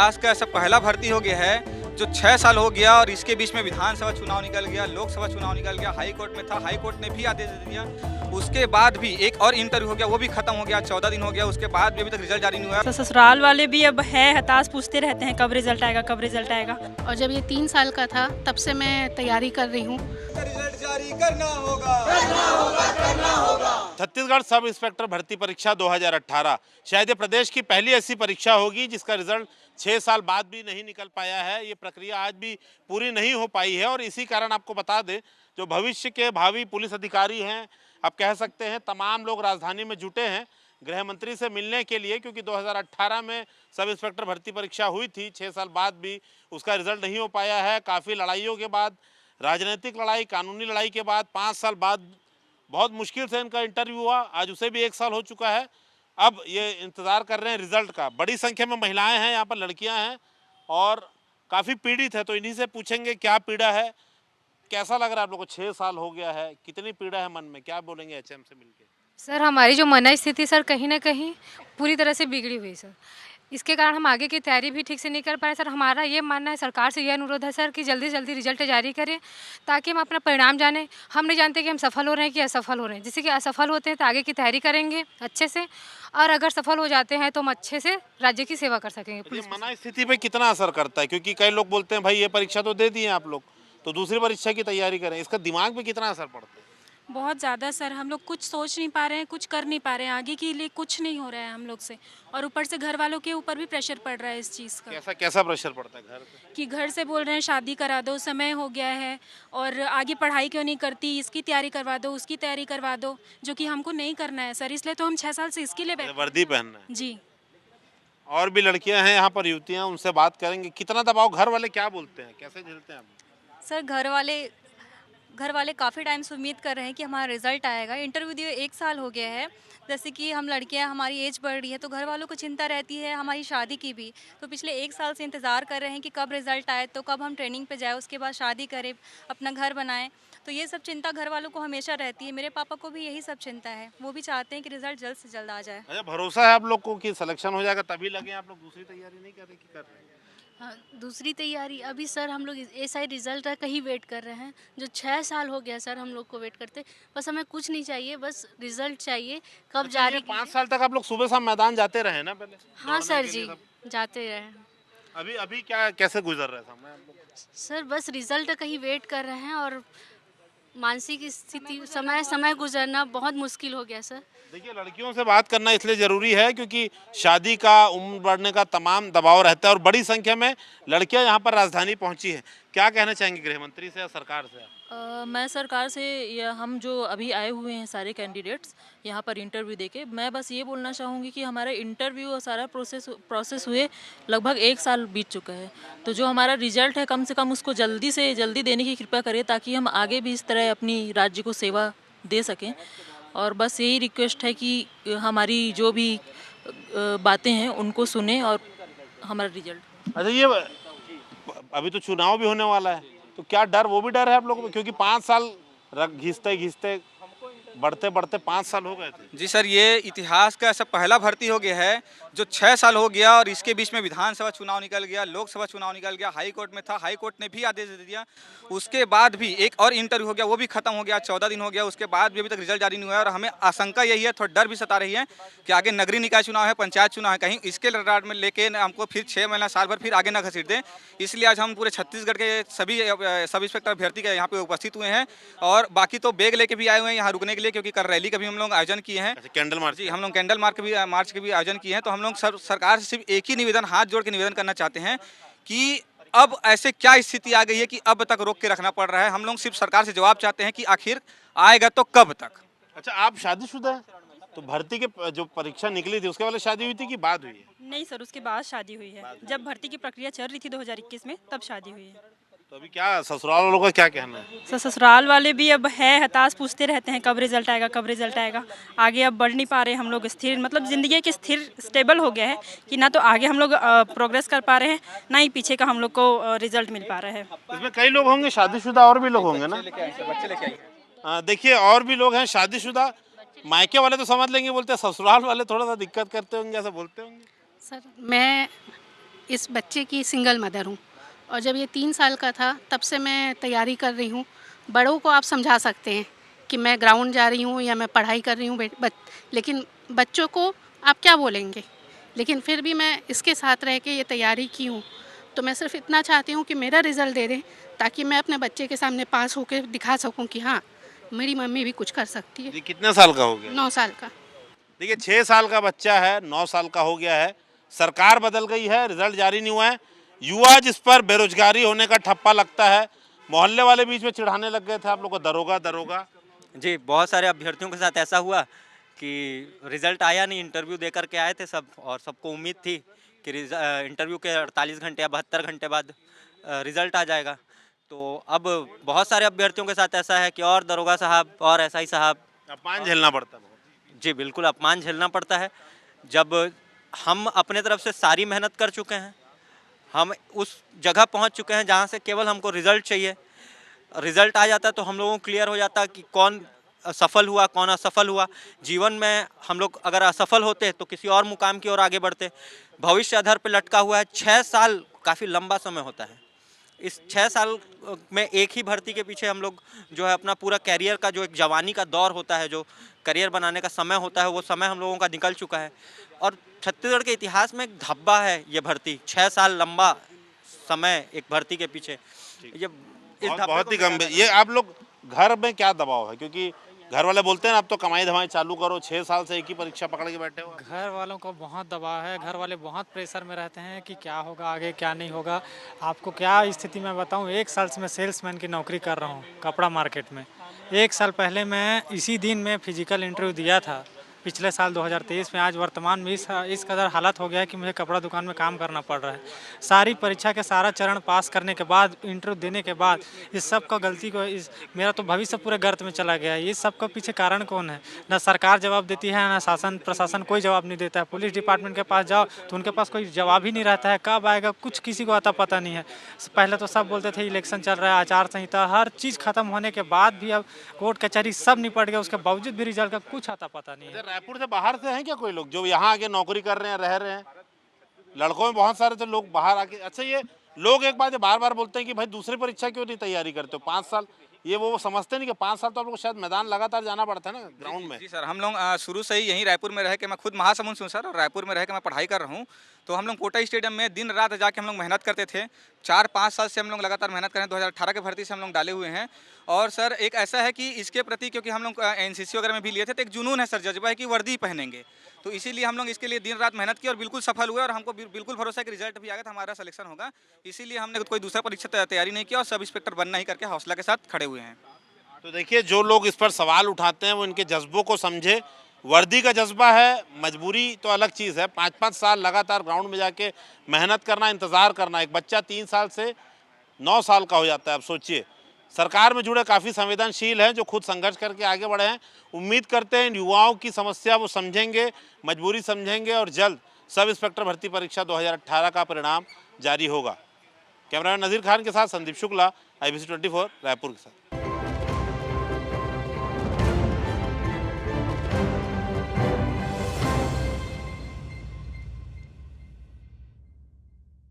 इतिहास का ऐसा पहला भर्ती हो गया है जो 6 साल हो गया और इसके बीच में विधानसभा चुनाव निकल गया, लोकसभा चुनाव निकल गया, हाई कोर्ट में था, हाई कोर्ट ने भी आदेश दे दिया। उसके बाद भी एक और इंटरव्यू हो गया, वो भी खत्म हो गया, 14 दिन हो गया, उसके बाद भी अभी तक रिजल्ट जारी नहीं हुआ। तो ससुराल वाले भी अब है हताश, पूछते रहते हैं कब रिजल्ट आएगा, कब रिजल्ट आएगा। और जब ये 3 साल का था तब से मैं तैयारी कर रही हूँ। रिजल्ट जारी करना होगा। छत्तीसगढ़ सब इंस्पेक्टर भर्ती परीक्षा 2018 शायद ये प्रदेश की पहली ऐसी परीक्षा होगी जिसका रिजल्ट 6 साल बाद भी नहीं निकल पाया है। ये प्रक्रिया आज भी पूरी नहीं हो पाई है और इसी कारण आपको बता दें, जो भविष्य के भावी पुलिस अधिकारी हैं, आप कह सकते हैं तमाम लोग राजधानी में जुटे हैं गृह मंत्री से मिलने के लिए, क्योंकि 2018 में सब इंस्पेक्टर भर्ती परीक्षा हुई थी। 6 साल बाद भी उसका रिजल्ट नहीं हो पाया है। काफ़ी लड़ाइयों के बाद, राजनीतिक लड़ाई, कानूनी लड़ाई के बाद 5 साल बाद बहुत मुश्किल से इनका इंटरव्यू हुआ। आज उसे भी 1 साल हो चुका है। अब ये इंतज़ार कर रहे हैं रिजल्ट का। बड़ी संख्या में महिलाएं हैं, यहाँ पर लड़कियां हैं और काफ़ी पीड़ित है। तो इन्हीं से पूछेंगे क्या पीड़ा है, कैसा लग रहा है आप लोगों को। 6 साल हो गया है, कितनी पीड़ा है मन में, क्या बोलेंगे एचएम से मिलके। सर हमारी जो मन स्थिति सर कहीं ना कहीं पूरी तरह से बिगड़ी हुई सर। इसके कारण हम आगे की तैयारी भी ठीक से नहीं कर पाए सर। हमारा ये मानना है, सरकार से यह अनुरोध है सर कि जल्दी से जल्दी रिजल्ट जारी करें ताकि हम अपना परिणाम जानें। हम नहीं जानते कि हम सफल हो रहे हैं कि असफल हो रहे हैं। जिससे कि असफल होते हैं तो आगे की तैयारी करेंगे अच्छे से, और अगर सफल हो जाते हैं तो हम अच्छे से राज्य की सेवा कर सकेंगे। मन स्थिति पे कितना असर करता है, क्योंकि कई लोग बोलते हैं भाई ये परीक्षा तो दे दी है आप लोग, तो दूसरी परीक्षा की तैयारी करें, इसका दिमाग पे कितना असर पड़ता है। बहुत ज़्यादा सर, हम लोग कुछ सोच नहीं पा रहे हैं, कुछ कर नहीं पा रहे हैं, आगे के लिए कुछ नहीं हो रहा है हम लोग से। और ऊपर से घर वालों के ऊपर भी प्रेशर पड़ रहा है इस चीज़ का। कैसा कैसा प्रेशर पड़ता है घर पे? कि घर से बोल रहे हैं शादी करा दो, समय हो गया है, और आगे पढ़ाई क्यों नहीं करती, इसकी तैयारी करवा दो, उसकी तैयारी करवा दो, जो कि हमको नहीं करना है सर। इसलिए तो हम 6 साल से इसके लिए बैठे। वर्दी पहनना है जी। और भी लड़कियां हैं यहाँ पर, युवतियां, उनसे बात करेंगे। कितना दबाव, घर वाले क्या बोलते हैं, कैसे झेलते हैं आप? सर घर वाले काफ़ी टाइम से उम्मीद कर रहे हैं कि हमारा रिज़ल्ट आएगा। इंटरव्यू दिए 1 साल हो गया है। जैसे कि हम लड़कियां, हमारी एज बढ़ रही है तो घर वालों को चिंता रहती है हमारी शादी की भी। तो पिछले 1 साल से इंतज़ार कर रहे हैं कि कब रिज़ल्ट आए, तो कब हम ट्रेनिंग पे जाए, उसके बाद शादी करें, अपना घर बनाएं। तो ये सब चिंता घर वालों को हमेशा रहती है। मेरे पापा को भी यही सब चिंता है। वो भी चाहते हैं कि रिज़ल्ट जल्द से जल्द आ जाए। अच्छा, भरोसा है आप लोग को कि सिलेक्शन हो जाएगा तभी लगे आप लोग? दूसरी तैयारी नहीं कर रहे कि कर रहे हैं? हाँ, दूसरी तैयारी अभी सर हम लोग एसआई रिजल्ट का ही वेट कर रहे हैं। जो 6 साल हो गया सर हम लोग को वेट करते। बस हमें कुछ नहीं चाहिए, बस रिजल्ट चाहिए। कब जारी? 5 साल तक आप लोग सुबह शाम मैदान जाते रहे ना पहले? हाँ सर जी, जाते रहे। अभी अभी क्या, कैसे गुजर रहा है समय आप लोग? सर बस रिजल्ट का ही वेट कर रहे हैं और मानसिक स्थिति समय गुजरना बहुत मुश्किल हो गया सर। देखिए, लड़कियों से बात करना इसलिए ज़रूरी है क्योंकि शादी का, उम्र बढ़ने का तमाम दबाव रहता है और बड़ी संख्या में लड़कियां यहाँ पर राजधानी पहुँची हैं। क्या कहना चाहेंगे गृह मंत्री से या सरकार से? मैं सरकार से, या हम जो अभी आए हुए हैं सारे कैंडिडेट्स यहाँ पर इंटरव्यू देके, मैं बस ये बोलना चाहूँगी कि हमारा इंटरव्यू और सारा प्रोसेस हुए लगभग 1 साल बीत चुका है। तो जो हमारा रिजल्ट है, कम से कम उसको जल्दी से जल्दी देने की कृपा करें ताकि हम आगे भी इस तरह अपनी राज्य को सेवा दे सकें। और बस यही रिक्वेस्ट है कि हमारी जो भी बातें हैं उनको सुने और हमारा रिजल्ट। अच्छा, ये अभी तो चुनाव भी होने वाला है, तो क्या डर, वो भी डर है आप लोगों को? क्योंकि 5 साल घिसते बढ़ते 5 साल हो गए थे। जी सर, ये इतिहास का ऐसा पहला भर्ती हो गया है जो 6 साल हो गया और इसके बीच में विधानसभा चुनाव निकल गया, लोकसभा चुनाव निकल गया, हाई कोर्ट में था, हाई कोर्ट ने भी आदेश दे दिया। उसके बाद भी एक और इंटरव्यू हो गया, वो भी खत्म हो गया, 14 दिन हो गया, उसके बाद भी अभी तक रिजल्ट जारी नहीं हुआ है। और हमें आशंका यही है, थोड़ा डर भी सता रही है कि आगे नगरीय निकाय चुनाव है, पंचायत चुनाव है, कहीं इसके लड़ाट में लेके हमको फिर 6 महीना, साल भर फिर आगे ना घसीट दें। इसलिए आज हम पूरे छत्तीसगढ़ के सभी सब इंस्पेक्टर अभ्यर्थी के यहाँ पे उपस्थित हुए हैं और बाकी तो बैग लेके भी आए हुए हैं यहाँ रुकने के लिए, क्योंकि कल रैली का भी हम लोग आयोजन किए हैं। Candle march? जी, हम लोग कैंडल मार्च के भी आयोजन किए हैं। तो हम लोग सरकार से सिर्फ एक ही निवेदन, हाथ जोड़ के निवेदन करना चाहते हैं कि अब ऐसे क्या स्थिति आ गई है कि अब तक रोक के रखना पड़ रहा है। हम लोग सिर्फ सरकार से जवाब चाहते हैं कि आखिर आएगा तो कब तक। अच्छा, आप शादीशुदा हैं? तो भर्ती के जो परीक्षा निकली थी उसके वाले शादी हुई थी कि बाद हुई है? नहीं सर, उसके बाद शादी हुई है। जब भर्ती की प्रक्रिया चल रही थी 2021 में, तब शादी हुई है। तो अभी क्या ससुराल वालों का क्या कहना है? ससुराल वाले भी अब है हताश, पूछते रहते हैं कब रिजल्ट आएगा, कब रिजल्ट आएगा। आगे अब बढ़ नहीं पा रहे हम लोग, स्थिर मतलब ज़िंदगी के स्टेबल हो गया है कि ना तो आगे हम लोग प्रोग्रेस कर पा रहे हैं, ना ही पीछे का हम लोग को रिजल्ट मिल पा रहा है। इसमें कई लोग होंगे शादीशुदा, और भी लोग होंगे ना? बच्चे लेके आइए। देखिए, और भी लोग हैं शादीशुदा। मायके वाले तो समझ लेंगे, बोलते हैं, ससुराल वाले थोड़ा सा दिक्कत करते होंगे, ऐसा बोलते होंगे। सर मैं इस बच्चे की सिंगल मदर हूँ और जब ये 3 साल का था तब से मैं तैयारी कर रही हूँ। बड़ों को आप समझा सकते हैं कि मैं ग्राउंड जा रही हूँ या मैं पढ़ाई कर रही हूँ, लेकिन बच्चों को आप क्या बोलेंगे। लेकिन फिर भी मैं इसके साथ रह के ये तैयारी की हूँ। तो मैं सिर्फ इतना चाहती हूँ कि मेरा रिज़ल्ट दे दें ताकि मैं अपने बच्चे के सामने पास होकर दिखा सकूँ कि हाँ, मेरी मम्मी भी कुछ कर सकती है। ये कितने साल का हो गया? 9 साल का। देखिए 6 साल का बच्चा है, 9 साल का हो गया है, सरकार बदल गई है, रिजल्ट जारी नहीं हुआ है, युवा जिस पर बेरोजगारी होने का ठप्पा लगता है, मोहल्ले वाले बीच में चिढ़ाने लग गए थे आप लोग को दरोगा दरोगा। जी, बहुत सारे अभ्यर्थियों के साथ ऐसा हुआ कि रिज़ल्ट आया नहीं, इंटरव्यू दे करके आए थे सब और सबको उम्मीद थी कि इंटरव्यू के 48 घंटे या 72 घंटे बाद रिज़ल्ट आ जाएगा। तो अब बहुत सारे अभ्यर्थियों के साथ ऐसा है कि और दरोगा साहब और एसआई साहब, अपमान झेलना पड़ता है बहुत। जी बिल्कुल अपमान झेलना पड़ता है। जब हम अपने तरफ से सारी मेहनत कर चुके हैं, हम उस जगह पहुंच चुके हैं जहां से केवल हमको रिज़ल्ट चाहिए, रिज़ल्ट आ जाता है तो हम लोगों को क्लियर हो जाता है कि कौन सफल हुआ कौन असफल हुआ। जीवन में हम लोग अगर असफल होते तो किसी और मुकाम की ओर आगे बढ़ते। भविष्य अधर पे लटका हुआ है। 6 साल काफ़ी लंबा समय होता है। इस 6 साल में एक ही भर्ती के पीछे हम लोग जो है अपना पूरा कैरियर का जो एक जवानी का दौर होता है, जो करियर बनाने का समय होता है, वो समय हम लोगों का निकल चुका है। और छत्तीसगढ़ के इतिहास में एक धब्बा है ये भर्ती। 6 साल लंबा समय एक भर्ती के पीछे, ये इस धब्बे बहुत को ही मिटाना गंभीर। ये आप लोग घर में क्या दबाव है, क्योंकि घर वाले बोलते हैं अब तो कमाई धमाई चालू करो, 6 साल से एक ही परीक्षा पकड़ के बैठे हो। घर वालों को बहुत दबाव है, घर वाले बहुत प्रेशर में रहते हैं कि क्या होगा आगे क्या नहीं होगा। आपको क्या स्थिति में बताऊं, 1 साल से मैं सेल्समैन की नौकरी कर रहा हूं कपड़ा मार्केट में। 1 साल पहले मैं इसी दिन में फिजिकल इंटरव्यू दिया था, पिछले साल 2023 में। आज वर्तमान में इस कदर हालत हो गया है कि मुझे कपड़ा दुकान में काम करना पड़ रहा है। सारी परीक्षा के सारा चरण पास करने के बाद, इंटरव्यू देने के बाद, इस सब का गलती को मेरा तो भविष्य पूरे गर्त में चला गया है। इस सब का पीछे कारण कौन है? ना सरकार जवाब देती है, ना शासन प्रशासन कोई जवाब नहीं देता है। पुलिस डिपार्टमेंट के पास जाओ तो उनके पास कोई जवाब ही नहीं रहता है। कब आएगा कुछ किसी को आता पता नहीं है। पहले तो सब बोलते थे इलेक्शन चल रहा है, आचार संहिता, हर चीज़ खत्म होने के बाद भी अब कोर्ट कचहरी सब निपट गया, उसके बावजूद भी रिजल्ट का कुछ आता पता नहीं है। रायपुर से बाहर से हैं क्या कोई लोग जो यहाँ आके नौकरी कर रहे हैं, रह रहे हैं? लड़कों में बहुत सारे तो लोग बाहर आके। अच्छा, ये लोग एक बात बार बार बोलते हैं कि भाई दूसरी परीक्षा क्यों नहीं तैयारी करते हो 5 साल। ये वो समझते नहीं कि 5 साल तो आप लोग शायद मैदान लगातार जाना पड़ता है ना, ग्राउंड में। जी सर, हम लोग शुरू से ही यहीं रायपुर में रह के, मैं खुद महासमुंद से हूँ सर, और रायपुर में रह के मैं पढ़ाई कर रहा हूँ। तो हम लोग कोटा स्टेडियम में दिन रात जाके हम लोग मेहनत करते थे। 4-5 साल से हम लोग लगातार मेहनत कर रहे हैं। 2018 के भर्ती से हम लोग डाले हुए हैं। और सर एक ऐसा है कि इसके प्रति, क्योंकि हम लोग एनसीसी वगैरह में भी लिए थे, तो एक जुनून है सर, जज्बा है कि वर्दी पहनेंगे। तो इसीलिए हम लोग इसके लिए दिन रात मेहनत की और बिल्कुल सफल हुए। और हमको बिल्कुल भरोसा है कि रिजल्ट भी आ गया था, हमारा सिलेक्शन होगा। इसीलिए हमने कोई दूसरा परीक्षा तैयारी नहीं किया और सब इंस्पेक्टर बनना ही करके हौसला के साथ खड़े हुए हैं। तो देखिए, जो लोग इस पर सवाल उठाते हैं वो इनके जज्बों को समझे। वर्दी का जज्बा है, मजबूरी तो अलग चीज़ है। 5-5 साल लगातार ग्राउंड में जाके मेहनत करना, इंतज़ार करना। एक बच्चा 3 साल से 9 साल का हो जाता है। अब सोचिए, सरकार में जुड़े काफ़ी संवेदनशील हैं, जो खुद संघर्ष करके आगे बढ़े हैं। उम्मीद करते हैं इन युवाओं की समस्या वो समझेंगे, मजबूरी समझेंगे और जल्द सब इंस्पेक्टर भर्ती परीक्षा 2018 का परिणाम जारी होगा। कैमरामैन नज़ीर खान के साथ संदीप शुक्ला, IBC 24 रायपुर के साथ।